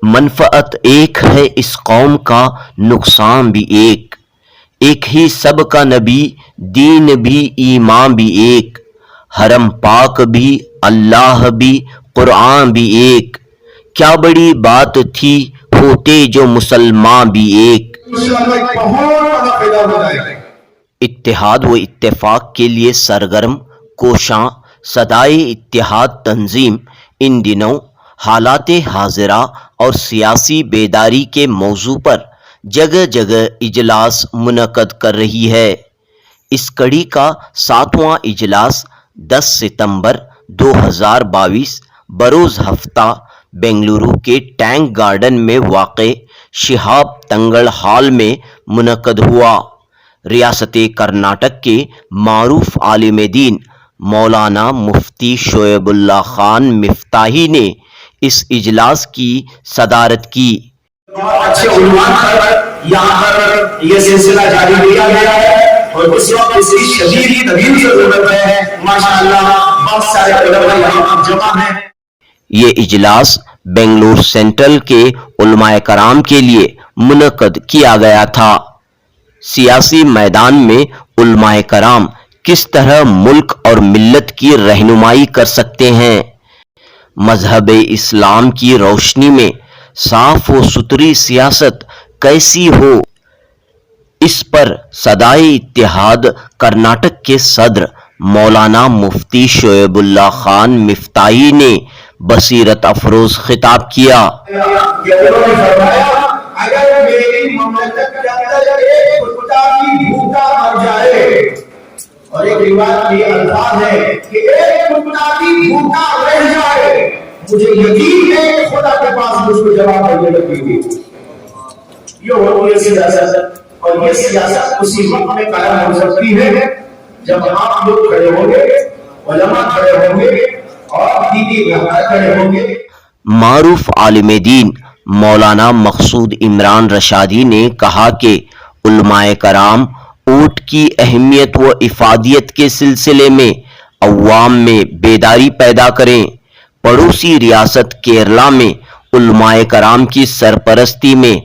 منفعت ایک ہے اس قوم کا، نقصان بھی ایک، ایک ہی سب کا نبی، دین بھی، ایمان بھی ایک، حرم پاک بھی، اللہ بھی، قرآن بھی ایک، کیا بڑی بات تھی ہوتے جو مسلمان بھی ایک۔ اتحاد و اتفاق کے لیے سرگرم کوشاں صدائے اتحاد تنظیم ان دنوں حالات حاضرہ اور سیاسی بیداری کے موضوع پر جگہ جگہ اجلاس منعقد کر رہی ہے۔ اس کڑی کا 7واں اجلاس 10 ستمبر 2022 بروز ہفتہ بنگلورو کے ٹینک گارڈن میں واقع شہاب تنگڑ ہال میں منعقد ہوا۔ ریاست کرناٹک کے معروف عالم دین مولانا مفتی شعیب اللہ خان مفتاحی نے اس اجلاس کی صدارت کی۔ اچھے عنوان پر یہاں پر یہ سلسلہ جاری کیا گیا ہے اور اس وقت اس کی شدید تبدیل ضرورت ہے۔ ماشاءاللہ بہت سارے علماء یہاں پر جمع ہیں۔ یہ اجلاس بنگلور سینٹرل کے علماء کرام کے لیے منعقد کیا گیا تھا۔ سیاسی میدان میں علماء کرام کس طرح ملک اور ملت کی رہنمائی کر سکتے ہیں، مذہب اسلام کی روشنی میں صاف و ستھری سیاست کیسی ہو، اس پر صدائے اتحاد کرناٹک کے صدر مولانا مفتی شعیب اللہ خان مفتاحی نے بصیرت افروز خطاب کیا۔ اگر میری مملکت کے اندر ایک کتا بھی بھوکا مر جائے، اور ایک روایت یہ الفاظ ہے کہ ایک کتا بھی بھوکا رہ جائے، مجھے یقین ہے کہ خدا کے پاس مجھ کو جواب ملنے لگے گی۔ یہ ہوتی ہے سیاست، اور یہ سیاست اسی وقت میں قائم ہو سکتی ہے جب آپ لوگ کھڑے ہوں گے، علماء کھڑے ہوں گے اور دینی رہنما کھڑے ہوں گے۔ معروف عالم دین مولانا مقصود عمران رشادی نے کہا کہ علماء کرام ووٹ کی اہمیت و افادیت کے سلسلے میں عوام میں بیداری پیدا کریں۔ پڑوسی ریاست کیرلا میں علماء کرام کی سرپرستی میں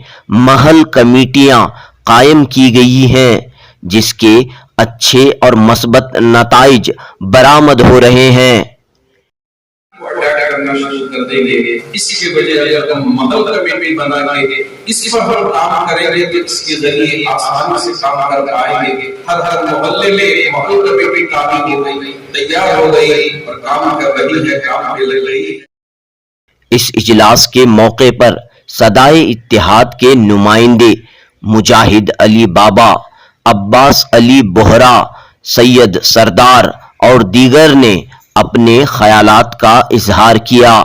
محل کمیٹیاں قائم کی گئی ہیں، جس کے اچھے اور مثبت نتائج برآمد ہو رہے ہیں۔ کرنا شروع کر دیں گے، اس کی وجہ اگر ہم محل کمیٹی بنا کے اس پر ہم کام کریں گے تو اس کے ذریعے آسانی سے کام کر آئیں گے۔ ہر محلے میں محل کمیٹی قائم ہو گئی، تیار ہو گئی اور کام کر رہی ہے، کام کر رہی ہے۔ اس اجلاس کے موقع پر صدائے اتحاد کے نمائندے مجاہد علی بابا، عباس علی بوہرا، سید سردار اور دیگر نے اپنے خیالات کا اظہار کیا۔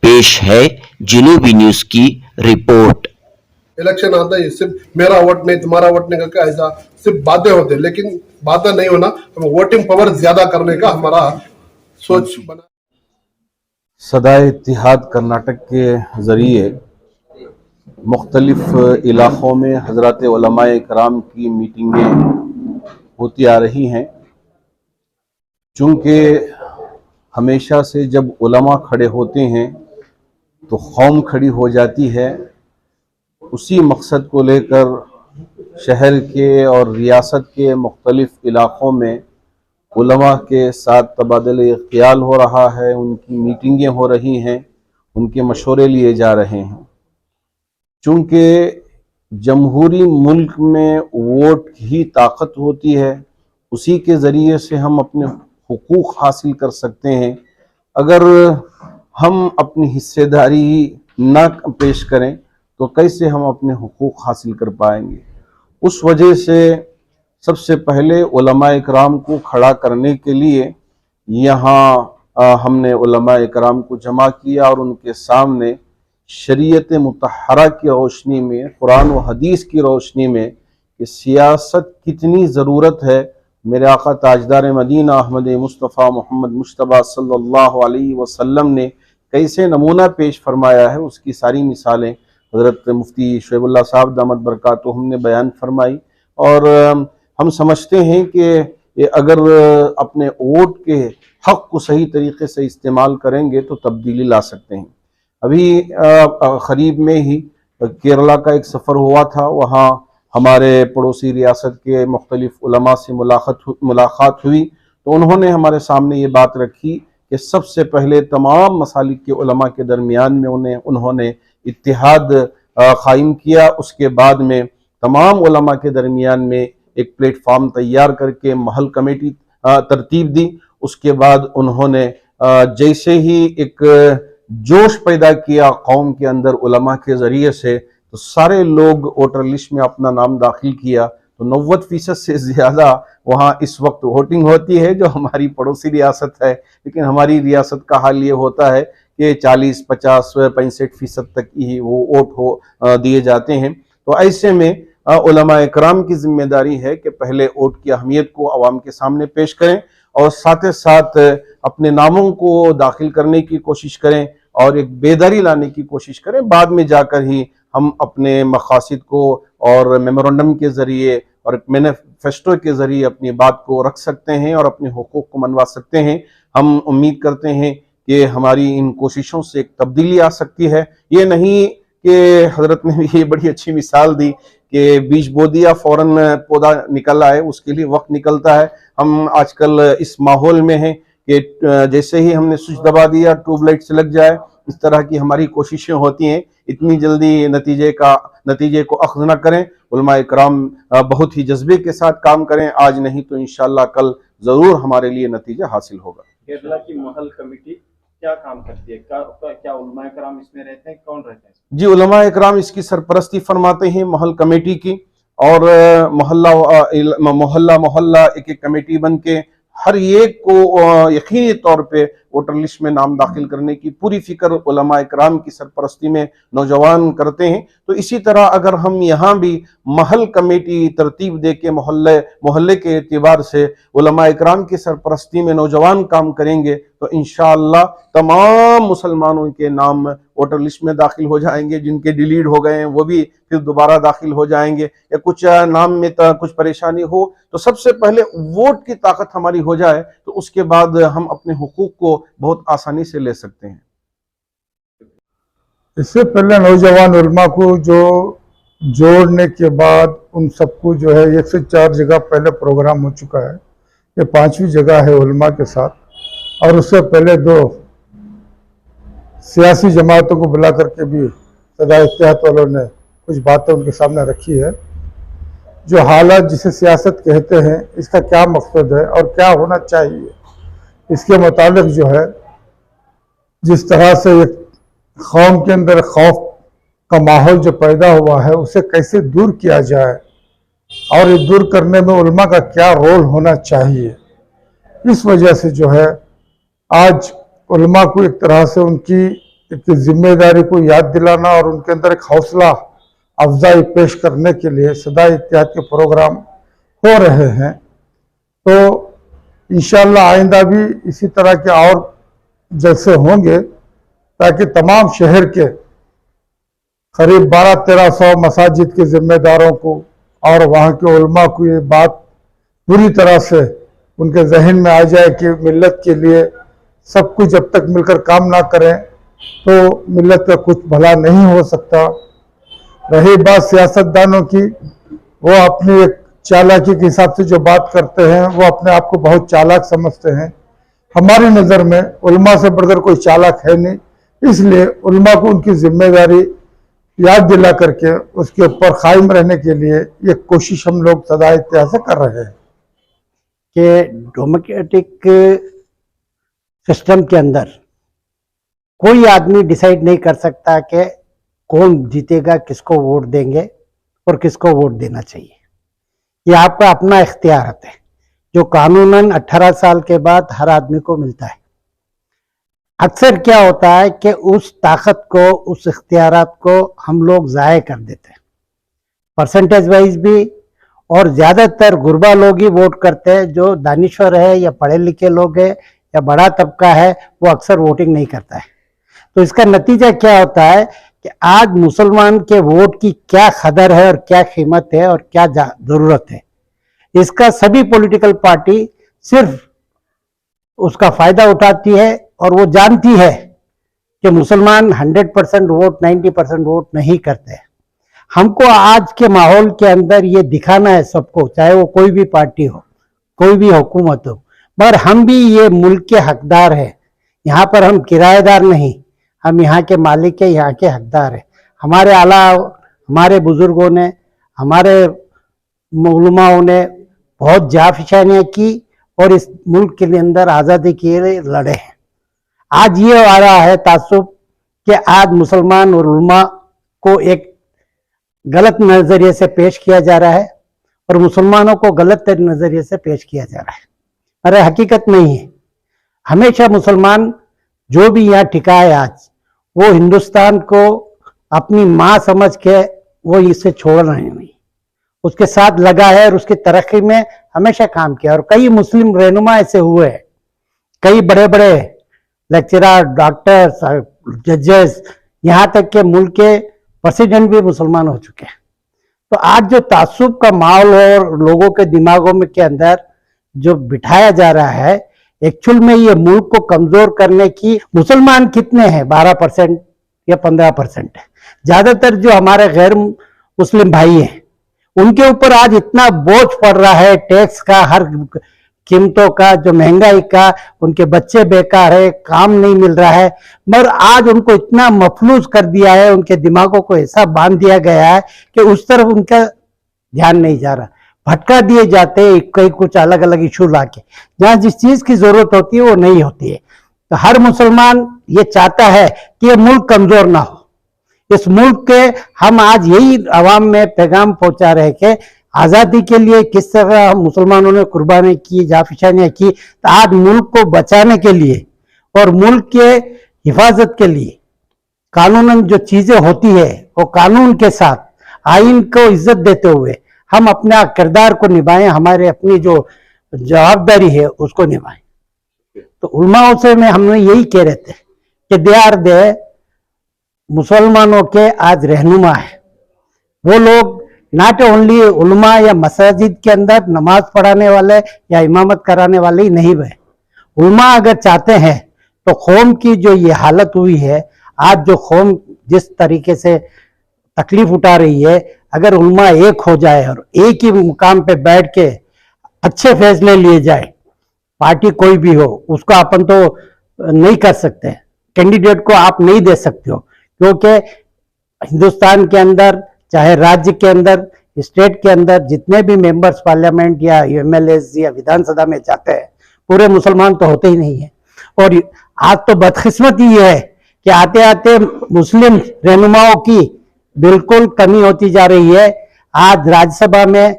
پیش ہے جنوبی نیوز کی رپورٹ۔ الیکشن آتا ہے صرف میرا ووٹ نہیں تمہارا ووٹ نہیں کا ایسا صرف باتیں ہوتے، لیکن باتیں نہیں ہونا، ہم ووٹنگ پاور زیادہ کرنے کا ہمارا سوچ بنا۔ صدائے اتحاد کرناٹک کے ذریعے مختلف علاقوں میں حضرات علماء کرام کی میٹنگیں ہوتی آ رہی ہیں۔ چونکہ ہمیشہ سے جب علماء کھڑے ہوتے ہیں تو قوم کھڑی ہو جاتی ہے، اسی مقصد کو لے کر شہر کے اور ریاست کے مختلف علاقوں میں علماء کے ساتھ تبادلہ خیال ہو رہا ہے، ان کی میٹنگیں ہو رہی ہیں، ان کے مشورے لیے جا رہے ہیں۔ چونکہ جمہوری ملک میں ووٹ ہی طاقت ہوتی ہے، اسی کے ذریعے سے ہم اپنے حقوق حاصل کر سکتے ہیں۔ اگر ہم اپنی حصہ داری نہ پیش کریں تو کیسے ہم اپنے حقوق حاصل کر پائیں گے؟ اس وجہ سے سب سے پہلے علماء کرام کو کھڑا کرنے کے لیے یہاں ہم نے علماء کرام کو جمع کیا اور ان کے سامنے شریعت مطہرہ کی روشنی میں، قرآن و حدیث کی روشنی میں کہ سیاست کتنی ضرورت ہے، میرے آقا تاجدار مدینہ احمد مصطفیٰ محمد مجتبیٰ صلی اللہ علیہ وسلم نے کیسے نمونہ پیش فرمایا ہے، اس کی ساری مثالیں حضرت مفتی شعیب اللہ صاحب دامت برکاتہم نے بیان فرمائی۔ اور ہم سمجھتے ہیں کہ کہ اگر اپنے ووٹ کے حق کو صحیح طریقے سے استعمال کریں گے تو تبدیلی لا سکتے ہیں. ابھی قریب میں ہی کیرلا کا ایک سفر ہوا تھا. وہاں ہمارے پڑوسی ریاست کے مختلف علماء سے ملاقات ہوئی تو انہوں نے ہمارے سامنے یہ بات رکھی کہ سب سے پہلے تمام مسالک کے علماء کے درمیان میں انہوں نے اتحاد قائم کیا. اس کے بعد میں تمام علماء کے درمیان میں ایک پلیٹ فارم تیار کر کے محل کمیٹی ترتیب دی. اس کے بعد انہوں نے جیسے ہی ایک جوش پیدا کیا قوم کے اندر علماء کے ذریعے سے تو سارے لوگ ووٹر لسٹ میں اپنا نام داخل کیا. تو 90% سے زیادہ وہاں اس وقت ووٹنگ ہوتی ہے جو ہماری پڑوسی ریاست ہے. لیکن ہماری ریاست کا حال یہ ہوتا ہے کہ 40, 50, 65% تک ہی وہ ووٹ دیے جاتے ہیں. تو ایسے میں علماء اکرام کی ذمہ داری ہے کہ پہلے ووٹ کی اہمیت کو عوام کے سامنے پیش کریں اور ساتھ ساتھ اپنے ناموں کو داخل کرنے کی کوشش کریں اور ایک بیداری لانے کی کوشش کریں. بعد میں جا کر ہی ہم اپنے مقاصد کو اور میمورنڈم کے ذریعے اور مینیفیسٹو کے ذریعے اپنی بات کو رکھ سکتے ہیں اور اپنے حقوق کو منوا سکتے ہیں. ہم امید کرتے ہیں کہ ہماری ان کوششوں سے ایک تبدیلی آ سکتی ہے. یہ نہیں کہ حضرت نے یہ بڑی اچھی مثال دی کہ بیج بو دیا فوراً پودا نکل آئے, اس کے لیے وقت نکلتا ہے. ہم آج کل اس ماحول میں ہیں کہ جیسے ہی ہم نے سوئچ دبا دیا ٹیوب لائٹ سے لگ جائے, اس طرح کی ہماری کوششیں ہوتی ہیں. اتنی جلدی نتیجے کو اخذ نہ کریں. علماء اکرام بہت ہی جذبے کے ساتھ کام کریں. آج نہیں تو انشاءاللہ کل ضرور ہمارے لیے نتیجہ حاصل ہوگا. کیرلا کی محل کمیٹی کیا کام کرتی ہے؟ کیا علماء اکرام اس میں رہتے ہیں؟ کون رہتے ہیں؟ جی, علماء اکرام اس کی سرپرستی فرماتے ہیں محل کمیٹی کی, اور محلہ ایک کمیٹی بن کے ہر ایک کو یقینی طور پہ ووٹر لسٹ میں نام داخل کرنے کی پوری فکر علماء اکرام کی سرپرستی میں نوجوان کرتے ہیں. تو اسی طرح اگر ہم یہاں بھی محل کمیٹی ترتیب دے کے محلے کے اعتبار سے علماء اکرام کی سرپرستی میں نوجوان کام کریں گے تو انشاءاللہ تمام مسلمانوں کے نام ووٹر لسٹ میں داخل ہو جائیں گے. جن کے ڈیلیٹ ہو گئے ہیں وہ بھی پھر دوبارہ داخل ہو جائیں گے, یا کچھ نام میں کچھ پریشانی ہو تو سب سے پہلے ووٹ کی طاقت ہماری ہو جائے تو اس کے بعد ہم اپنے حقوق کو بہت آسانی سے لے سکتے ہیں. اس سے پہلے نوجوان علماء کو جو جوڑنے کے بعد ان سب کو جو ہے 1 سے 4 جگہ پہلے پروگرام ہو چکا ہے. یہ 5ویں جگہ ہے علماء کے ساتھ, اور اس سے پہلے 2 سیاسی جماعتوں کو بلا کر کے بھی صدائے اتحاد والوں نے کچھ باتیں ان کے سامنے رکھی ہے. جو حالات جسے سیاست کہتے ہیں اس کا کیا مقصد ہے اور کیا ہونا چاہیے, اس کے متعلق جو ہے جس طرح سے ایک قوم کے اندر خوف کا ماحول جو پیدا ہوا ہے اسے کیسے دور کیا جائے, اور یہ دور کرنے میں علماء کا کیا رول ہونا چاہیے. اس وجہ سے جو ہے آج علماء کو ایک طرح سے ان کی ایک ذمہ داری کو یاد دلانا اور ان کے اندر ایک حوصلہ افزائی پیش کرنے کے لیے صدائے اتحاد کے پروگرام ہو رہے ہیں. تو انشاءاللہ آئندہ بھی اسی طرح کے اور جلسے ہوں گے تاکہ تمام شہر کے قریب 1200-1300 مساجد کے ذمہ داروں کو اور وہاں کے علماء کو یہ بات پوری طرح سے ان کے ذہن میں آ جائے کہ ملت کے لیے سب کچھ جب تک مل کر کام نہ کریں تو ملت کا کچھ بھلا نہیں ہو سکتا. رہی بات سیاستدانوں کی, وہ اپنی ایک چالاکی کے حساب سے جو بات کرتے ہیں وہ اپنے آپ کو بہت چالاک سمجھتے ہیں. ہماری نظر میں علماء سے بڑھ کر کوئی چالاک ہے نہیں, اس لیے علماء کو ان کی ذمہ داری یاد دلا کر کے اس کے اوپر قائم رہنے کے لیے یہ کوشش ہم لوگ صدائے اتحاد سے کر رہے ہیں کہ ڈیموکریٹک سسٹم کے اندر کوئی آدمی ڈیسائیڈ نہیں کر سکتا کہ کون جیتے گا, کس کو ووٹ دیں گے اور کس کو ووٹ دینا چاہیے. یہ آپ کا اپنا اختیارات ہے جو قانوناً 18 سال کے بعد ہر آدمی کو ملتا ہے. اکثر کیا ہوتا ہے کہ اس طاقت کو, اس اختیارات کو ہم لوگ ضائع کر دیتے ہیں پرسنٹیج وائز بھی, اور زیادہ تر غربا لوگ ہی ووٹ کرتے ہیں. جو دانشور ہے یا پڑھے لکھے لوگ ہیں یا بڑا طبقہ ہے وہ اکثر ووٹنگ نہیں کرتا ہے. تو اس کا نتیجہ کیا ہوتا ہے کہ آج مسلمان کے ووٹ کی کیا قدر ہے اور کیا قیمت ہے اور کیا ضرورت ہے. इसका सभी पॉलिटिकल पार्टी सिर्फ उसका फायदा उठाती है और वो जानती है कि मुसलमान 100% वोट 90% वोट नहीं करते। हमको आज के माहौल के अंदर ये दिखाना है सबको, चाहे वो कोई भी पार्टी हो, कोई भी हुकूमत हो, मगर हम भी ये मुल्क के हकदार हैं। यहाँ पर हम किराएदार नहीं, हम यहाँ के मालिक है, यहाँ के हकदार है। हमारे आला, हमारे बुजुर्गों ने, हमारे उलमाओं ने बहुत जाफिशानियाँ की और इस मुल्क के अंदर आज़ादी के लिए लड़े हैं। आज ये आ रहा है तासुब कि आज मुसलमान और उलमा को एक गलत नजरिए से पेश किया जा रहा है और मुसलमानों को गलत नजरिए से पेश किया जा रहा है। अरे हकीकत नहीं है। हमेशा मुसलमान जो भी यहाँ टिका है आज, वो हिंदुस्तान को अपनी माँ समझ के वो इसे छोड़ रहे नहीं, उसके साथ लगा है और उसकी तरक्की में हमेशा काम किया। और कई मुस्लिम रहनुमा ऐसे हुए हैं, कई बड़े बड़े लेक्चरर, डॉक्टर्स, जजेस, यहाँ तक के मुल्क के प्रेसिडेंट भी मुसलमान हो चुके हैं। तो आज जो तासुब का माहौल और लोगों के दिमागों में के अंदर जो बिठाया जा रहा है, एक्चुअल में ये मुल्क को कमजोर करने की, मुसलमान कितने हैं? 12% या 15% है। ज्यादातर जो हमारे गैर मुस्लिम भाई हैं उनके ऊपर आज इतना बोझ पड़ रहा है टैक्स का, हर कीमतों का, जो महंगाई का, उनके बच्चे बेकार है, काम नहीं मिल रहा है, मगर आज उनको इतना मफलूज कर दिया है, उनके दिमागों को ऐसा बांध दिया गया है कि उस तरफ उनका ध्यान नहीं जा रहा, भटका दिए जाते हैं कई कुछ अलग अलग इशू लाके, जहां जिस चीज की जरूरत होती है वो नहीं होती है। तो हर मुसलमान ये चाहता है कि ये मुल्क कमजोर ना हो। इस मुल्क के हम आज यही आवाम में पैगाम पहुंचा रहे कि आजादी के लिए किस तरह मुसलमानों ने कुर्बानी की, जाफिशानियां की, तो आज मुल्क को बचाने के लिए और मुल्क के हिफाजत के लिए कानूनन जो चीजें होती है वो कानून के साथ आइन को इज्जत देते हुए हम अपना किरदार को निभाएं, हमारे अपनी जो जवाबदारी है उसको निभाएं। तो उलमाओं से हमने यही कह रहे थे कि दे आर दे मुसलमानों के आज रहनुमा है। वो लोग नॉट ओनली उलमा या मसाजिद के अंदर नमाज पढ़ाने वाले या इमामत कराने वाले ही नहीं हुए। उलमा अगर चाहते हैं तो कौम की जो ये हालत हुई है, आज जो कौम जिस तरीके से तकलीफ उठा रही है, अगर उलमा एक हो जाए और एक ही मुकाम पे बैठ के अच्छे फैसले लिए जाए, पार्टी कोई भी हो उसको अपन तो नहीं कर सकते, कैंडिडेट को आप नहीं दे सकते हो, क्योंकि हिंदुस्तान के अंदर चाहे राज्य के अंदर, स्टेट के अंदर जितने भी मेंबर्स पार्लियामेंट या एमएलएस या विधानसभा में जाते हैं पूरे मुसलमान तो होते ही नहीं है। और आज तो बदकिस्मती ये है कि आते आते मुस्लिम रहनुमाओं की बिल्कुल कमी होती जा रही है। आज राज्यसभा में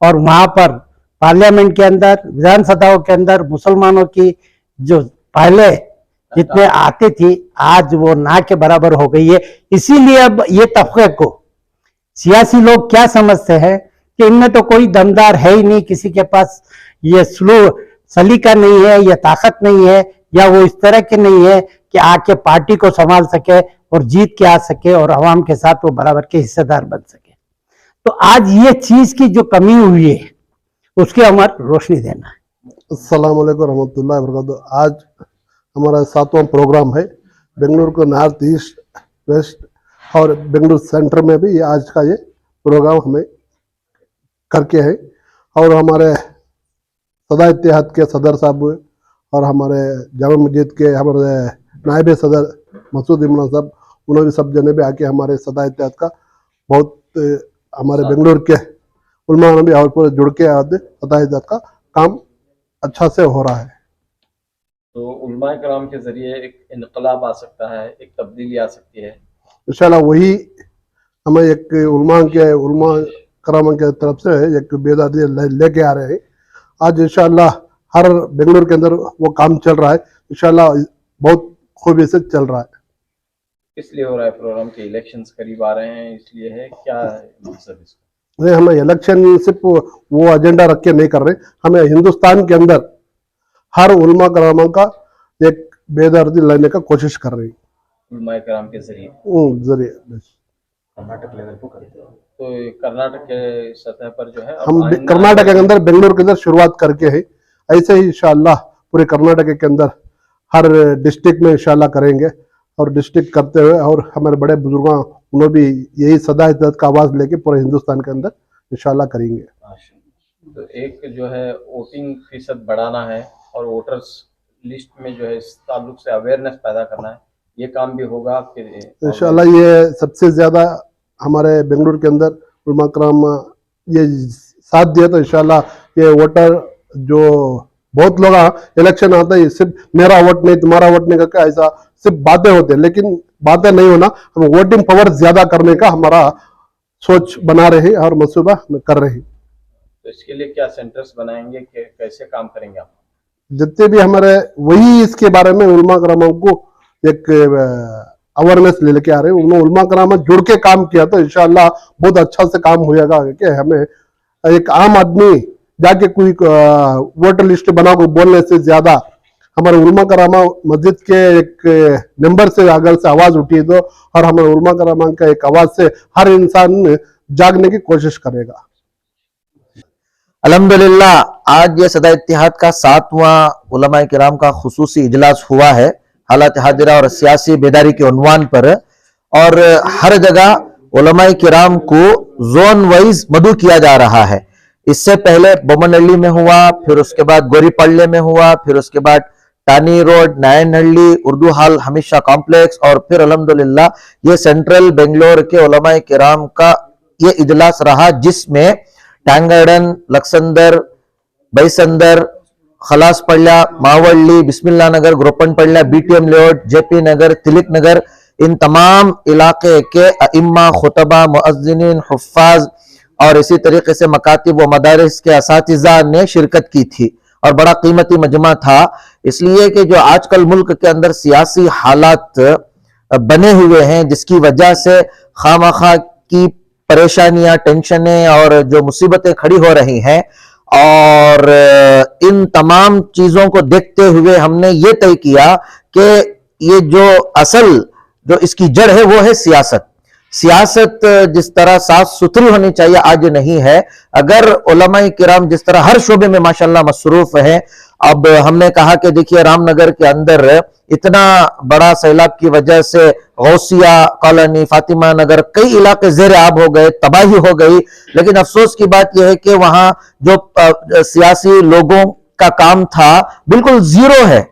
और वहां पर पार्लियामेंट के अंदर, विधानसभाओं के अंदर मुसलमानों की जो पहले जितने आती थी आज वो ना के बराबर हो गई है। इसीलिए अब ये तबके को सियासी लोग क्या समझते हैं कि इनमें तो कोई दमदार है ही नहीं, किसी के पास ये सलीका नहीं है या ताकत नहीं है या वो इस तरह के नहीं है कि आके पार्टी को संभाल सके और जीत के आ सके और आवाम के साथ वो बराबर के हिस्सेदार बन सके। तो आज ये चीज की जो कमी हुई है उसके हमार रोशनी देना है। अस्सलाम वालेकुम रहमतुल्लाहि व बरकातहू। आज हमारा 7वां प्रोग्राम है। बेंगलुरु को नॉर्थ ईस्ट, वेस्ट और बेंगलुरु सेंटर में भी आज का ये प्रोग्राम हमें करके है। और हमारे सदा इत्तेहाद के सदर साहब और हमारे जामा मस्जिद के हमारे नायब सदर मसूद इमरान साहब, उन्होंने सब जने भी आके हमारे सदा इत्तेहाद का बहुत हमारे बेंगलुरु के उलमा ने भी और पूरे जुड़ के सदा इत्तेहाद का काम अच्छा से हो रहा है। तो उलमाए कराम के जरिए एक इनकलाब आ सकता है, एक तब्दीली आ सकती है इंशाल्लाह। वही हमें एक उलमा कराम के तरफ से एक बेदारी लेके आ रहे हैं। आज इंशाल्लाह हर बेंगलुरु के अंदर वो काम चल रहा है, इंशाल्लाह बहुत खूबी से चल रहा है। इसलिए हो रहा है प्रोग्राम के इलेक्शंस करीब आ रहे हैं, इसलिए है क्या मकसद इसका? नहीं, हमें इलेक्शन सिर्फ वो एजेंडा रख के नहीं कर रहे, हमें हिंदुस्तान के अंदर हर उलमा कराम का एक बेदारी लेने का कोशिश कर रही है उलमाए कराम के जरिए जरिए कर्नाटक लेवल पर करते हैं। तो ये कर्नाटक के सतह पर जो है अब हम आइंदा- कर्नाटक के अंदर बेंगलुरु के अंदर शुरुआत करके है, ऐसे ही इंशाअल्लाह पूरे कर्नाटक के अंदर हर डिस्ट्रिक्ट में इंशाअल्लाह करेंगे। और डिस्ट्रिक्ट करते हुए और हमारे बड़े बुजुर्गों उन्होंने भी यही सदा हिदायत का आवाज़ लेके पूरे हिंदुस्तान के अंदर इंशाअल्लाह करेंगे। तो एक जो है वोटिंग फीसद बढ़ाना है और वोटर्स लिस्ट में जो है इस ताल्लुक से अवेयरनेस पैदा करना है, ये काम भी होगा फिर इंशाअल्लाह ये सबसे ज़्यादा हमारे बेंगलुरु के अंदर उलमा कराम ये साथ दिया तो इंशाअल्लाह ये वोटर जो बहुत लोग इलेक्शन आता है सिर्फ मेरा वोट नहीं तुम्हारा वोट नहीं करके ऐसा सिर्फ बातें होते हैं, लेकिन बातें नहीं होना, हम वोटिंग पावर ज्यादा करने का हमारा सोच बना रहे हैं और मंसूबा कर रहे हैं। तो इसके लिए क्या सेंटर्स बनाएंगे, कैसे काम करेंगे आप? जितने भी हमारे वही इसके बारे में उलमा कराम को एक अवेयरनेस लेके आ रहे हैं, उन्होंने उलमा कराम जुड़ के काम किया तो इंशाअल्लाह बहुत अच्छा से काम होगा कि हमें एक आम आदमी जाके कोई वोटर लिस्ट बना को बोलने से ज्यादा हमारे उलमा करामा मस्जिद के एक नंबर से अगर से आवाज उठी तो और हमारे उलमा करामा का एक आवाज से हर इंसान जागने की कोशिश करेगा। अल्हम्दुलिल्लाह आज ये सदा इत्तेहाद का 7वां उलमा किराम का खुसूसी इजलास हुआ है हालात हाजिरा और सियासी बेदारी के उन्वान पर, और हर जगह उलमा किराम को जोन वाइज मदू किया जा रहा है। इससे पहले बोमनहल्ली में हुआ, फिर उसके बाद गोरीपाಳ್य में हुआ, फिर उसके बाद टानी रोड, नायनहल्ली, उर्दू हाल हमेशा कॉम्प्लेक्स, और फिर अल्हम्दुलिल्लाह ये सेंट्रल बेंगलोर के उलमा किराम का ये इजलास रहा जिसमें टैंगर्डन, लक्संदर, बैसंदर, खलासपಳ್ಳ, मावल्ली, बिस्मिल्लाह नगर, गोरपनपಳ್ಳ, बीटीएम लेआउट, जेपी नगर, तिलक नगर, इन तमाम इलाके के अइम्मा, खुतबा, मुअज्जिनीन, हुफ्फाज और इसी तरीके से मकातिब व मदारिस के असातिज़ा ने शिरकत की थी और बड़ा कीमती मजमा था। इसलिए कि जो आजकल मुल्क के अंदर सियासी हालात बने हुए हैं जिसकी वजह से खामखा की परेशानियां, टेंशनें और जो मुसीबतें खड़ी हो रही हैं, और इन तमाम चीजों को देखते हुए हमने ये तय किया कि ये जो असल जो इसकी जड़ है वो है सियासत। सियासत जिस तरह साफ सुथरी होनी चाहिए आज नहीं है। अगर उलमा किराम जिस तरह हर शोबे में माशाल्लाह मसरूफ है, अब हमने कहा कि देखिए रामनगर के अंदर इतना बड़ा सैलाब की वजह से गौसिया कॉलोनी, फातिमा नगर, कई इलाके जेर आब हो गए, तबाही हो गई, लेकिन अफसोस की बात यह है कि वहां जो सियासी लोगों का काम था बिल्कुल जीरो है।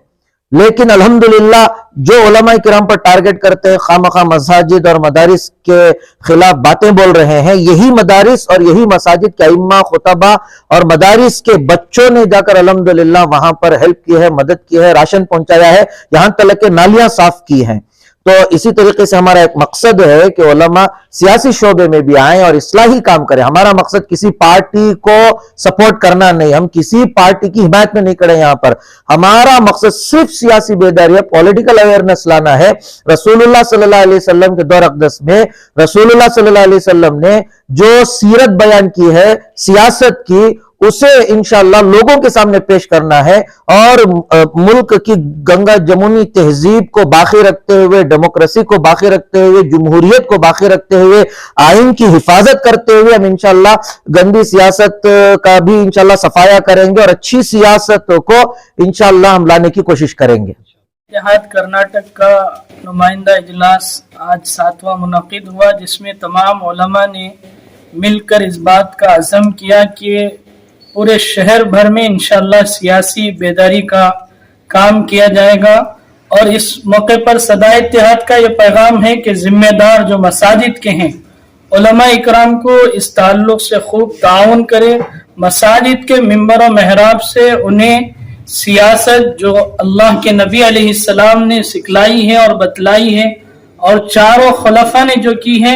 लेकिन अल्हम्दुलिल्लाह जो उलमा किराम पर टारगेट करते हैं, खामखा मसाजिद और मदारिस के खिलाफ बातें बोल रहे हैं, यही मदारिस और यही मसाजिद के इम्मा, खुतबा और मदारिस के बच्चों ने जाकर अल्हम्दुलिल्लाह वहां पर हेल्प की है, मदद की है, राशन पहुंचाया है, यहां तक के नालियां साफ की हैं। तो इसी तरीके से हमारा एक मकसद है कि उलमा सियासी शोबे में भी आए और इस्लाही काम करें। हमारा मकसद किसी पार्टी को सपोर्ट करना नहीं, हम किसी पार्टी की हिमायत में नहीं खड़े यहाँ पर। हमारा मकसद सिर्फ सियासी बेदारी है, पॉलिटिकल अवेयरनेस लाना है। रसूलुल्लाह सल्लल्लाहु अलैहि वसल्लम के दौर अक़दस में रसूलुल्लाह सल्लल्लाहु अलैहि वसल्लम ने जो सीरत बयान की है सियासत की, उसे इंशाअल्लाह लोगों के सामने पेश करना है और मुल्क की गंगा जमुनी तहजीब को बाकी रखते हुए, डेमोक्रेसी को बाकी रखते हुए, जमहूरियत को बाकी रखते हुए, आइन की हिफाजत करते हुए हम इंशाअल्लाह गंदी सियासत का भी इंशाअल्लाह सफाया करेंगे और अच्छी सियासत को इंशाअल्लाह हम लाने की कोशिश करेंगे। इत्तेहाद कर्नाटक का नुमाइंदा इजलास आज 7वां मुनक़िद हुआ, जिसमें तमाम उलमा ने मिलकर इस बात का अज़म किया कि पूरे शहर भर में इंशाअल्लाह सियासी बेदारी का काम किया जाएगा। और इस मौके पर सदा इत्तेहाद का ये पैगाम है कि जिम्मेदार जो मसाजिद के हैं उलमा इकराम को इस ताल्लुक से खूब ताउन करे, मसाजिद के मिंबर और महराब से उन्हें सियासत जो अल्लाह के नबी अलैहिस्सलाम ने सिखलाई है और बतलाई है और चारों खुलफा ने जो की है,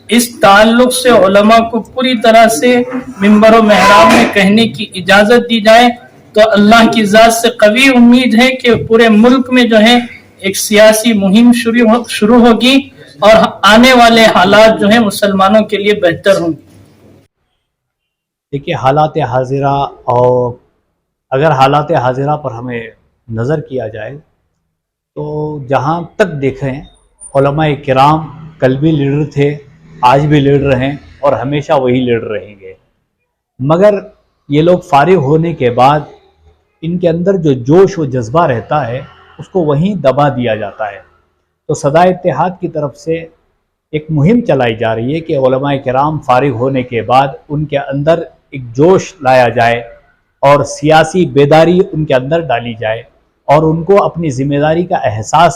इस ताल्लुक से उलमा को पूरी तरह से मिंबर और महराब में कहने की इजाजत दी जाए। तो अल्लाह की जात से कवी उम्मीद है कि पूरे मुल्क में जो है एक सियासी मुहिम शुरू होगी और आने वाले हालात जो है मुसलमानों के लिए बेहतर होंगे। देखिए हालात हाजिरा, और अगर हालात हाजिरा पर हमें नज़र किया जाए तो जहाँ तक देखें उलमा किराम कल भी लीडर थे, आज भी लीडर हैं اور ہمیشہ وہی لیڈر رہیں گے، مگر یہ لوگ فارغ ہونے کے بعد ان کے اندر جو جوش و جذبہ رہتا ہے اس کو وہیں دبا دیا جاتا ہے۔ تو صدائے اتحاد کی طرف سے ایک مہم چلائی جا رہی ہے کہ علماء کرام فارغ ہونے کے بعد ان کے اندر ایک جوش لایا جائے اور سیاسی بیداری ان کے اندر ڈالی جائے اور ان کو اپنی ذمہ داری کا احساس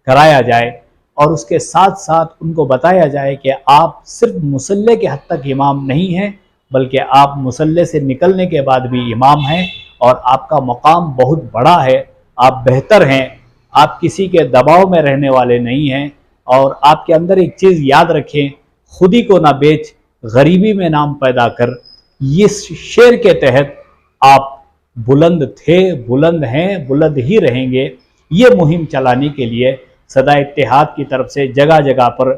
کرایا جائے، اور اس کے ساتھ ساتھ ان کو بتایا جائے کہ آپ صرف مصلح کے حد تک امام نہیں ہیں، بلکہ آپ مصلح سے نکلنے کے بعد بھی امام ہیں، اور آپ کا مقام بہت بڑا ہے، آپ بہتر ہیں، آپ کسی کے دباؤ میں رہنے والے نہیں ہیں، اور آپ کے اندر ایک چیز یاد رکھیں، خودی کو نہ بیچ غریبی میں نام پیدا کر، اس شعر کے تحت آپ بلند تھے، بلند ہیں، بلند ہی رہیں گے۔ یہ مہم چلانے کے لیے صدائے اتحاد کی طرف سے جگہ جگہ پر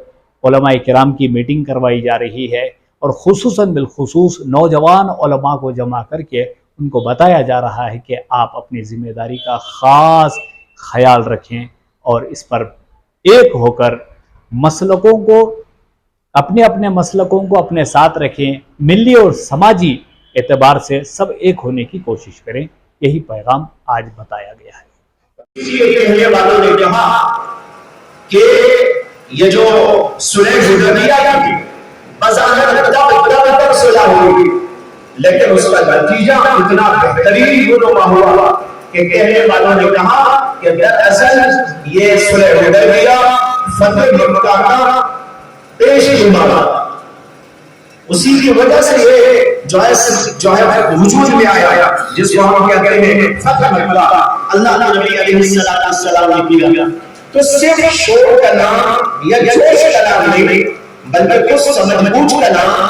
علماء کرام کی میٹنگ کروائی جا رہی ہے، اور خصوصاً بالخصوص نوجوان علماء کو جمع کر کے ان کو بتایا جا رہا ہے کہ آپ اپنی ذمہ داری کا خاص خیال رکھیں اور اس پر ایک ہو کر مسلکوں کو، اپنے اپنے مسلکوں کو اپنے ساتھ رکھیں، ملی اور سماجی اعتبار سے سب ایک ہونے کی کوشش کریں۔ یہی پیغام آج بتایا گیا ہے۔ کہنے والوں نے کہا کہ یہ جو صلح حدیبیہ کی بظاہر بہتر صلح ہوئی، لیکن اس کا نتیجہ اتنا بہترین رونما ہوا کہ کہنے والوں نے کہا کہ دراصل یہ صلح حدیبیہ فتح مکہ کا پیش خدمت، اسی کی وجہ سے یہ جو ہے وجود میں آیا، جس کو ہم کہتے ہیں فتح مکہ، اللہ کے نبی علیہ السلام نے کیا۔ تو صرف شور کا نام یا جوش کا نام نہیں، بلکہ کچھ سمجھ بوجھ کا نام،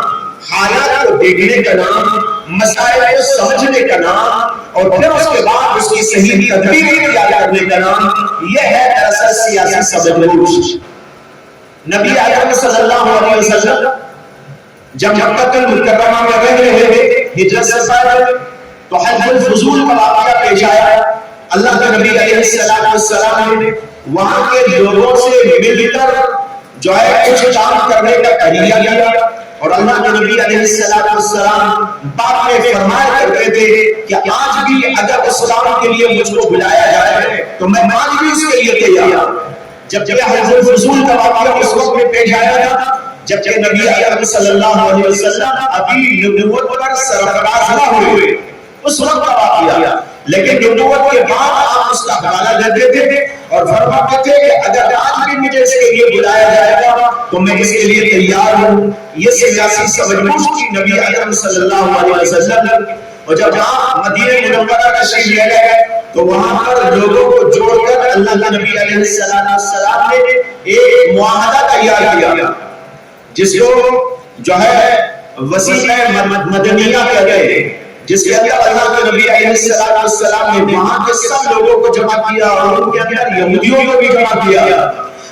حالات کو دیکھنے کا نام، مسائل کو سمجھنے کا نام، اور پھر اس کے بعد اس کی صحیح تدبیر اختیار کرنے کا نام، یہ ہے دراصل سیاسی سمجھ بوجھ۔ نبی اکرم صلی اللہ علیہ وسلم جب مکہ المکرمہ میں رہ رہے تھے ہجرت سے پہلے، تو حج الفضول کا واقعہ پیش آیا۔ اللہ کے نبی علیہ السلام نے وہاں کے لوگوں سے مل کر جو ہے کچھ کام کرنے کا طریقہ کیا، اور اللہ کے نبی علیہ السلام بات میں فرمایا کرتے تھے کہ آج بھی اگر اس کام کے لیے مجھ کو بلایا جائے تو میں آج بھی اس کے لیے تیار ہوں۔ جب حج الفضول کا واقعہ اس وقت میں پیش آیا تھا جبکہ نبی اکرم صلی اللہ علیہ وسلم ابھی نبوت پر سرفراز نہ ہوئے، اس وقت کا واقعہ، لیکن نبوت کے بعد آپ اس کا حوالہ کر دیتے تھے اور فرماتے تھے کہ اگر آج بھی مجھے اس کے لیے بلایا جائے گا تو میں اس کے لیے تیار ہوں۔ یہ سیاسی سمجھ بوجھ کی نبی اکرم صلی اللہ علیہ وسلم، اور جب آپ مدینہ منورہ تشریف لے گئے تو وہاں پر لوگوں کو جوڑ کر اللہ کے نبی علیہ السلام نے ایک معاہدہ تیار کیا، جس کو جو ہے وسیلہ مدنیہ کہتے ہیں، جس کے اندر اللہ کے نبی علیہ السلام نے وہاں کے سب لوگوں کو جمع کیا اور ان کے اندر یہودیوں کو بھی جمع کیا،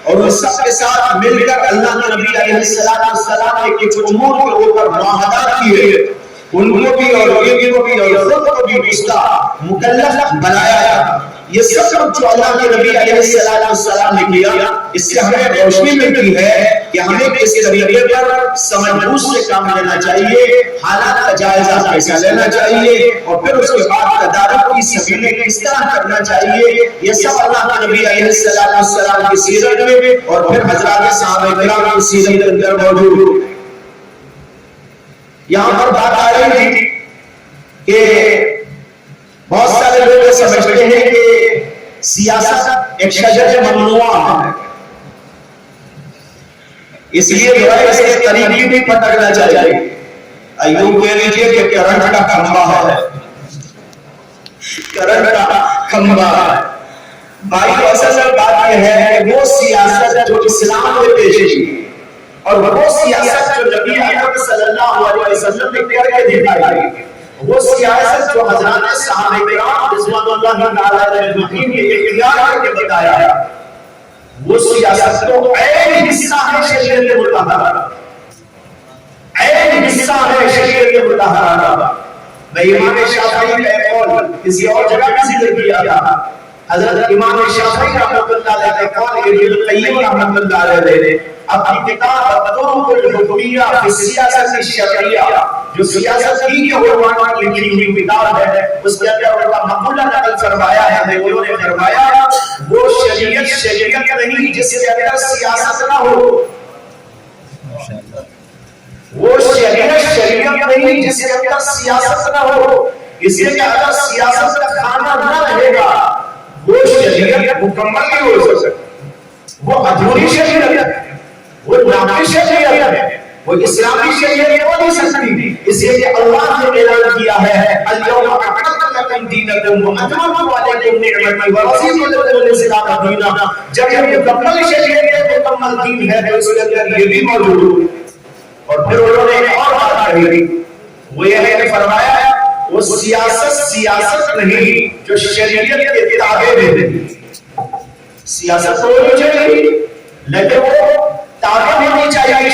اور ان سب کے ساتھ مل کر اللہ کے نبی علیہ السلام نے کچھ امور کے اوپر معاہدات کیے، ان کو بھی اور یہ کو بھی اور خود کو بھی اس کا مکلف بنایا۔ یہ سب جو اللہ کے نبی علیہ السلام نے کیا، اس سے ہمیں روشنی ملتی ہے کہ ہمیں کس طریقے پر سمجھ بوجھ سے کام لینا چاہیے، حالات کا جائزہ کیسا لینا چاہیے، اور پھر اس کے بعد تدارک کی سبیلیں کس طرح کرنا چاہیے۔ یہ سب اللہ کے نبی علیہ السلام کی سیرت میں اور پھر حضرات صحابہ کرام کی سیرت کے اندر موجود ہے۔ یہاں پر بات آ رہی تھی کہ بہت سارے لوگ سمجھتے ہیں کہ سیاست ایک شجر ممنوع ہے، اس لیے جو ہے اس کے طریقے بھی پٹکنا چاہیے۔ ایوب کہہ لیجیے کہ کرنٹ کا کھمبا ہے، کرنٹ کا کھمبا ہے۔ بھائی اصل بات یہ ہے کہ وہ سیاست جو اسلام نے پیش کی اور وہ سیاست جو نبی اکرم صلی اللہ علیہ وسلم نے کر کے دکھائی، وہ سیاست جو حضرات صحابہ کرام رضوان اللہ تعالی علیہم نے اختیار کر کے بتایا، وہ سیاست تو عین حصہ ہے شریعت مطہرہ، عین حصہ ہے شریعت مطہرہ۔ میں امام شافعی کا قول کسی اور جگہ بھی ذکر کیا تھا، حضرت امام شافعی رحمۃ اللہ علیہ کا قول ابن القیم رحمۃ اللہ علیہ अपनी किताब तुरुकुल हुक्मिया फी सियासत शरइया, जो सियासत की उलमा की लिखी हुई किताब है, उसके अंदर उनका मकूला नकल फरमाया है। उन्होंने फरमाया वो शरीयत नहीं जिसके अंदर सियासत ना हो, वो शरीयत नहीं जिसके अंदर सियासत ना हो। इसलिए अगर सियासत का खाना ना रहेगा वो शरीयत मुकम्मल नहीं हो सकती, वो अधूरी शरीयत है, वो नाक़िस शरीयत है, वो इस्लामी शरीयत हो नहीं सकती। इसलिए अल्लाह ने ऐलान किया है अल-यौमा अकमलतु लकुम दीनकुम व अतममतु अलैकुम निअमती व रज़ीतु लकुमुल इस्लाम दीना। जब ये मुकम्मल शरीयत मुकम्मल दीन है तो उसके अंदर ये भी मौजूद है। और फिर उन्होंने एक और बात कही, वो ये है कि फरमाया वो सियासत नहीं जो शरीयत के ताबे में, सियासत तो होनी चाहिए लेकिन वो ताबे होनी चाहिए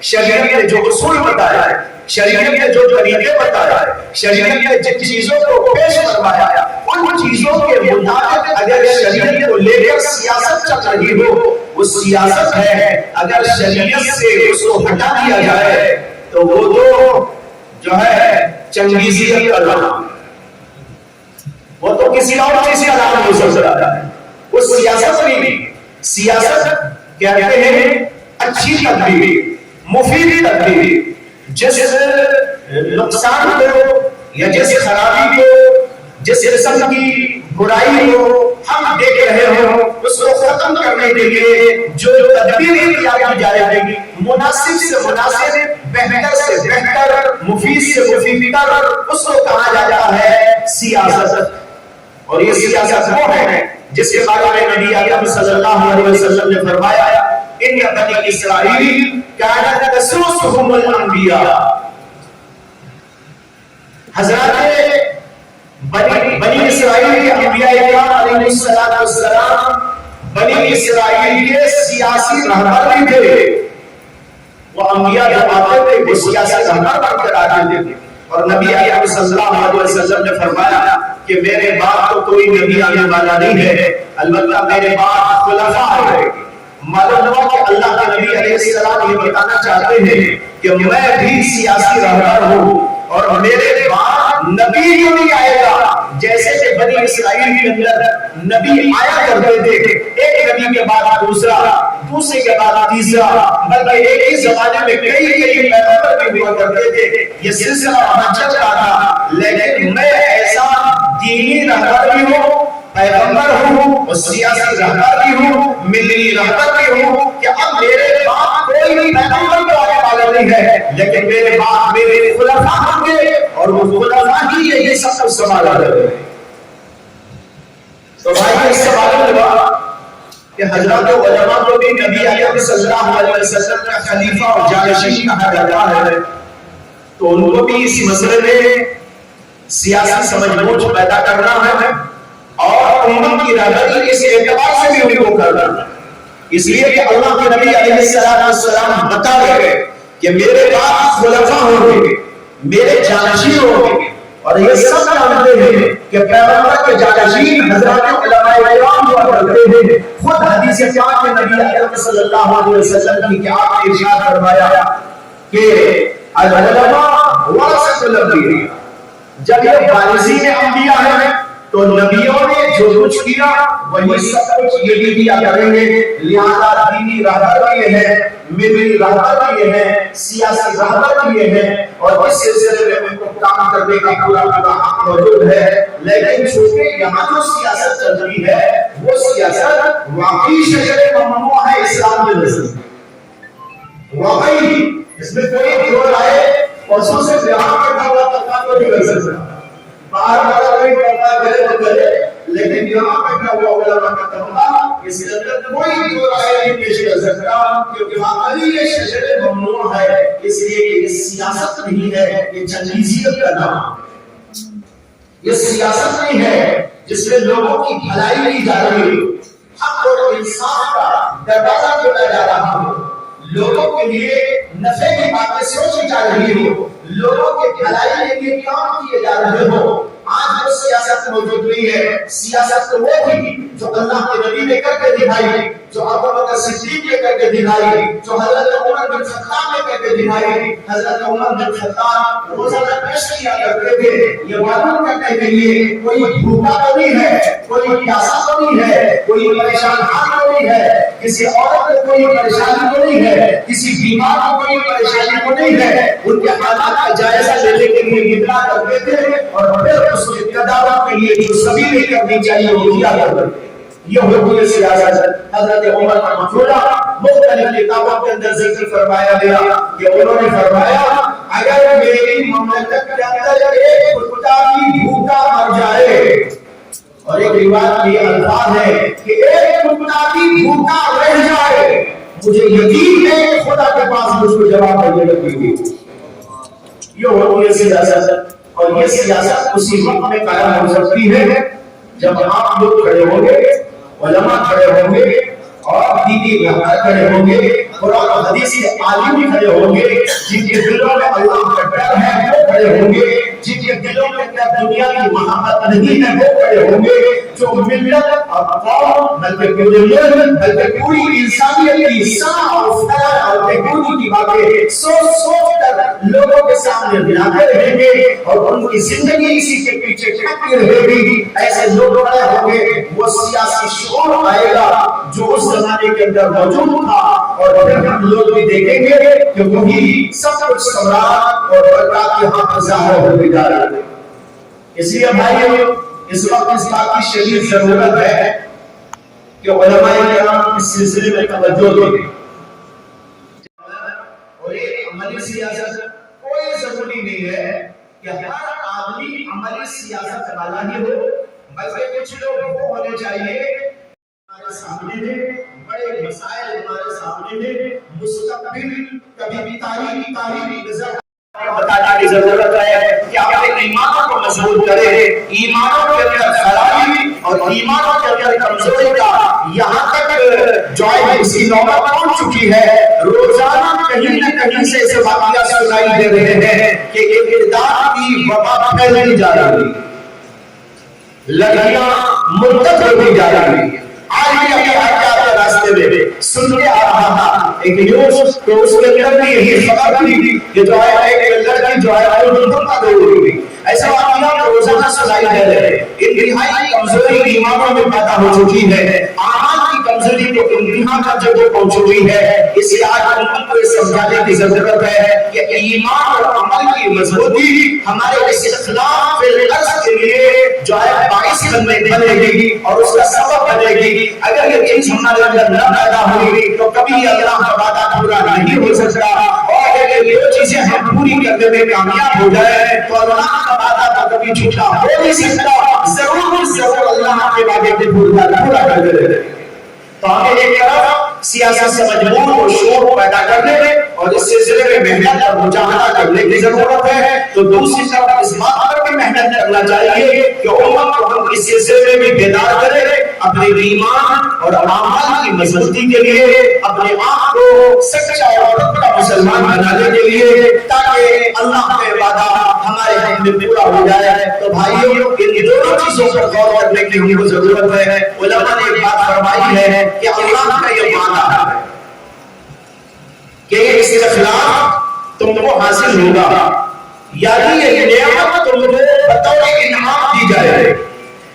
शरीयत ने जो उसूल बताया है, शरीयत ने जो तरीके बताया है, शरीयत ने जिन चीजों को पेश करवाया उन चीजों के मुताबिक अगर शरीयत को लेकर सियासत चल रही हो वो सियासत है। अगर शरीयत से उसको हटा दिया जाए तो वो तो जो है चंगेजियत का नाम, वो तो किसी और चीज का नाम हो सकता है। वो सियासत नहीं, सियासत कहते हैं अच्छी तदबीर, मुफीद तदबीर, जिस नुकसान को या जिस खराबी को, जिस किस्म की बुराई को हम देख रहे हो उसको खत्म करने के लिए जो तदबीर इख्तियार की जाएगी, मुनासिब से मुनासिब, बेहतर से बेहतर, मुफीद से मुफीदतर, उसको कहा जाता है सियासत। और ये सियासत वो है जिसके बारे में नबी अकरम सल्लल्लाहु अलैहि वसल्लम ने फरमाया इन बनी इस्राईल कानत तसुसुहुमुल अंबिया। हज़रत बनी इस्राईल के अंबिया इकराम अलैहिस्सलातु वस्सलाम बनी इस्राईल के सियासी रहबर भी थे। वो अंबिया जब आते थे वो सियासी रहबर बनकर आते थे। और नबी अकरम सल्लल्लाहु अलैहि वसल्लम ने फरमाया कि मेरे बाद तो कोई नबी आने वाला नहीं है, अलबत्ता मेरे बाद खुलफा आएंगे। मालूम हुआ कि अल्लाह के नबी अलैहिस्सलाम ये बताना चाहते हैं कि मैं भी सियासी रहबर हूँ और मेरे बाद नबी क्यों नहीं आएगा। जैसे कि बनी इस्राईल के अंदर नबी आया करते थे, एक नबी के बाद दूसरा, दूसरे के बाद तीसरा, बल्कि एक ही जमाने में कई पैगंबर भी हुआ करते थे। ये सिलसिला चल रहा था। लेकिन मैं ऐसा दीनी रहबर भी हूँ, पैगंबर हूँ और सियासी रहबर भी हूँ, मिल्ली रहबर भी हूँ कि अब मेरे बाद कोई भी पैगंबर तो आने वाला नहीं है, लेकिन मेरे बाद मेरे खुलफा होंगे और वो खुलफा ही ये सब कुछ संभाला करेंगे। तो भाई इससे मालूम हुआ कि हजरत उलमा को भी नबी अकरम सल्लल्लाहु अलैहि वसल्लम का खलीफा और जानशीन कहा जाता है। तो उनको भी इस मसले में सियासी समझबूझ पैदा करना है और उम्मत की रहबरी इस एतबार से भी उनको करना है। इसलिए कि अल्लाह के नबी अलैहिस्सलाम बता रहे कि मेरे बाद खुलफा होंगे, मेरे जानशीन होंगे। और ये सब जानते हैं कि पैगंबर के जानशीन हज़रत उलमाए किराम हुआ करते हैं। खुद हदीस पाक में नबी अकरम सल्लल्लाहु अलैहि वसल्लम की आपने इरशाद फरमाया कि अल उलमा वरसतुल अंबिया। जब ये वारिसीन अंबिया है तो नबियों ने जो कुछ किया वही सब कुछ ये भी किया करेंगे। लिहाजा दीनी रहबर ये है, मिल्ली रहबर ये है, सियासी रहबर ये है और इस सिलसिले में उनको काम करने का पूरा हक मौजूद है। लेकिन चूंकि यहाँ जो सियासत चल रही है वो सियासत वाकई शजरे ममनू है इस्लाम के नजर, वाकई इसमें कोई दो राय परसों से बिहार में हुआ तक तो नहीं कर सकता। बाहर वाला कोई करता करे तो करे, लेकिन यहाँ बैठा हुआ उलमा का तबका इसके अंदर कोई दो राय नहीं पेश कर सकता, क्योंकि वाकई ये शजरे ममनू है। इसलिए ये सियासत नहीं है, ये चंगेजियत का नाम। ये सियासत नहीं है जिसमें लोगों की भलाई की जा रही है, हक और इंसाफ का दरवाजा खोला जा रहा हो, लोगों के लिए नफे की बातें सोची जा रही हो, लोगों के भलाई के लिए काम किए जा रहे हो। आज सियासत मौजूद नहीं है। सियासत तो वो थी जो अल्लाह के नबी ने करके दिखाई, जो अबू बकर सिद्दीक ने करके दिखाई, जो हजरत उमर बिन खत्ताब ने करके दिखाई। हजरत उमर बिन खत्ताब रोजाना पेश किया करते थे ये मालूम करने के लिए कोई भूखा तो नहीं है, कोई प्यासा तो नहीं है, कोई परेशान तो नहीं है, किसी औरत को कोई परेशानी तो नहीं है, किसी बीमार को कोई परेशानी तो नहीं है। उनके हालात का जायजा लेने के लिए निकला करते थे और फिर उसके तदारक के लिए जो सभी ने करनी चाहिए वो किया करते थे। ये हुकूमत सियासत हजरत उमर का मफूला मुख्तलिफ किताबों के अंदर जिक्र फरमाया गया कि उन्होंने फरमाया अगर मेरी ममलकत के अंदर एक कुत्ता भी भूखा मर जाए, और एक रिवायत में अल्फाज है कि एक कुत्ता भी भूखा रह जाए, मुझे यकीन है खुदा के पास मुझको जवाब देने लगेगी। ये हुकूमत सियासत, और ये सियासत उसी वक्त में कायम हो सकती है जब आप लोग खड़े होंगे, उलमा खड़े होंगे और दीदी गहरा खड़े होंगे, कुरान और हदीस के आलिम खड़े होंगे, जिनके दिलों में अल्लाह का डर है वो खड़े होंगे, जिनके दिलों में दुनिया की मोहब्बत नहीं है वो खड़े होंगे, जो मिल्लत और कौम बल्कि पूरी इंसानियत की साह और फलाह और बेहूदी की बातें सोच सोच कर लोगों के सामने लाते रहेंगे और उनकी जिंदगी इसी के पीछे खपती रहेगी। ऐसे लोग खड़े होंगे, वो सियासी शोर आएगा जो उस जमाने के अंदर मौजूद था, और फिर हम लोग भी देखेंगे कि वही सब कुछ सम्राट और बरकत के हाथ ज़ाहिर होने जा रहा है। इसलिए भाइयों इस वक्त इस बात की शदीद जरूरत है कि उलमाए किराम इस सिलसिले में तवज्जो दें, और ये अमली सियासत कोई जरूरी नहीं है कि हर आदमी अमली सियासत वाला ही हो, बल्कि कुछ लोग वो होने चाहिए हमारे सामने है, बड़े मसाइल हमारे सामने है, मुस्तकबिल कभी भी तारीख नजर बताने की जरूरत है कि अपने ईमानों को मजबूत करें, ईमानों के अंदर खराबी और ईमानों के अंदर कमजोरी का यहाँ तक जो है इसकी नौबत पहुंच चुकी है। रोजाना कहीं न कहीं से ऐसे वाक़िया सुनाई दे रहे हैं कि इर्तिदाद की वबा फैलती जा रही है, लड़कियां मुर्तद होती जा रही है। आज भी अपने हत्या के रास्ते में सुन के आ रहा था एक न्यूज़, तो उसके अंदर भी यही खबर थी कि जो है एक लड़की जो है वो मुर्तद हो गई। ऐसा वाक़िया रोजाना सुनाई दे रहे हैं। इंतहाई कमजोरी ईमानों में पैदा हो चुकी है, आमान की कमजोरी को इंतहा का जगह पहुंच चुकी है। इसलिए आज उम्मत को समझाने की जरूरत है कि ईमान और अमल की मजबूती हमारे इस्लाम के लिए जो है बाइस बनेगी और उसका सबब बनेगी। अगर ये चीज हमारे अंदर न पैदा होगी तो कभी अल्लाह का वादा पूरा नहीं हो सकता, और अगर ये चीजें हम पूरी करने में कामयाब हो जाए तो अल्लाह का वादा तो कभी झूठा हो नहीं सकता। जरूर अल्लाह के वादे को पूरा कर देते। तो हमें एक तरफ सियासत से मजबूर और शोर पैदा करने में और इस सिलसिले में मेहनत और मुजाहदा करने की जरूरत है, तो दूसरी तरफ इस बात पर भी मेहनत करना चाहिए कि उम्मत को हम इस सिलसिले में भी बेदार करें, अपने ईमान और अमाल की मजबूती के लिए, अपने आप को सच्चा और पक्का मुसलमान बनाने के लिए, ताकि अल्लाह का वादा हमारे हक में पूरा हो जाए। तो भाइयों इन दोनों चीजों पर गौर करने की हमको जरूरत है। उलमा ने एक बात फरमाई है कि अल्लाह का ये वादा है कि इसके खिलाफ तुमको हासिल होगा, यानी ये नेमत तुमको बतौर इनाम दी जाए,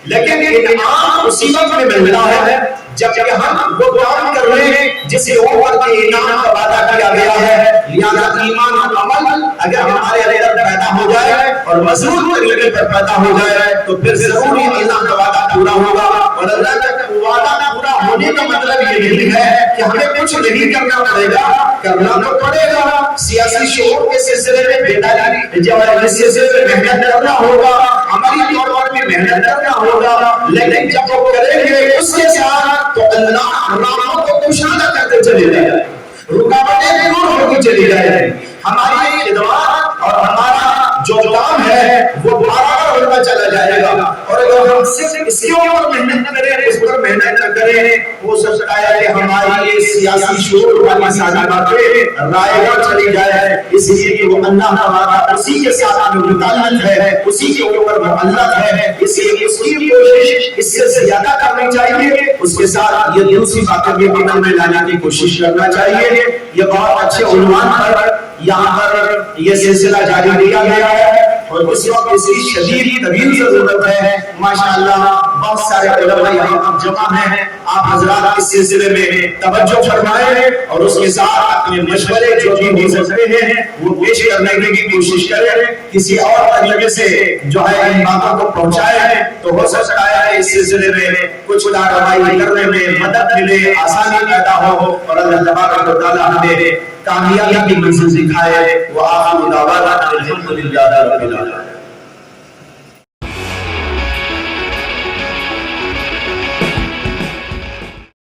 लेकिन इनाम उसी वक्त में मिलता है जब हम वो काम कर रहे हैं जिससे ऊपर के इनाम का वादा किया गया है। लिहाजा ईमान और अमल अगर हमारे अंदर पैदा हो जाए और मजबूत तरीके पर पैदा हो जाए तो फिर जरूर अल्लाह का वादा पूरा होगा। और अल्लाह का वादा पूरा होने का मतलब ये नहीं है कि हमें कुछ नहीं करना पड़ेगा, करना तो पड़ेगा। सियासी शोर के सिलसिले में बेदारी जो है इस सिलसिले में मेहनत करना होगा, हमारी तौर पर भी मेहनत करना होगा, लेकिन जब वो करेंगे उसके साथ तो अल्लाह राहों को कुशादा करते चले जाए, रुकावटें दूर होती चली जाए, हमारी खिदमत और हमारा जो काम है वो बराबर होता चला जाएगा। और अगर हम सिर्फ इस کے اوپر محنت کریں اس پر محنت نہ کریں. ہو سکتا ہے کہ ہماری یہ سیاسی شعور والی ساری باتیں رائے گاہ چلی جائے، اس لیے کہ وہ اللہ ہمارا اسی کے ساتھ ہمیں متعلق ہے، اسی کے اوپر معلق ہے، اس لیے اس کی کوشش اس سے زیادہ کرنی چاہیے. اس کے ساتھ یہ دوسری باتیں بھی عمل میں لانے کی کوشش کرنا چاہیے. یہ بہت اچھے عنوان پر یہاں پر یہ سلسلہ جاری کیا گیا ہے اور اس وقت اس کی شدید طویل ضرورت ہے. ماشاءاللہ بہت سارے علماء یہاں پر جمع ہیں. آپ حضرات اس سلسلے میں توجہ فرمائیں اور اس کے ساتھ اپنے مشورے جو بھی ہو سکتے ہیں وہ پیش کرنے کی کوشش کریں. کسی اور طریقے سے جو ہے ان باتوں کو پہنچائیں تو ہو سکتا ہے اس سلسلے میں کچھ کارروائی کرنے میں مدد ملے، آسانی پیدا ہو اور اللہ تبارک و تعالی ہمیں کامیابی کی منزل دکھائے. وآخر دعوانا الحمدللہ رب العالمین.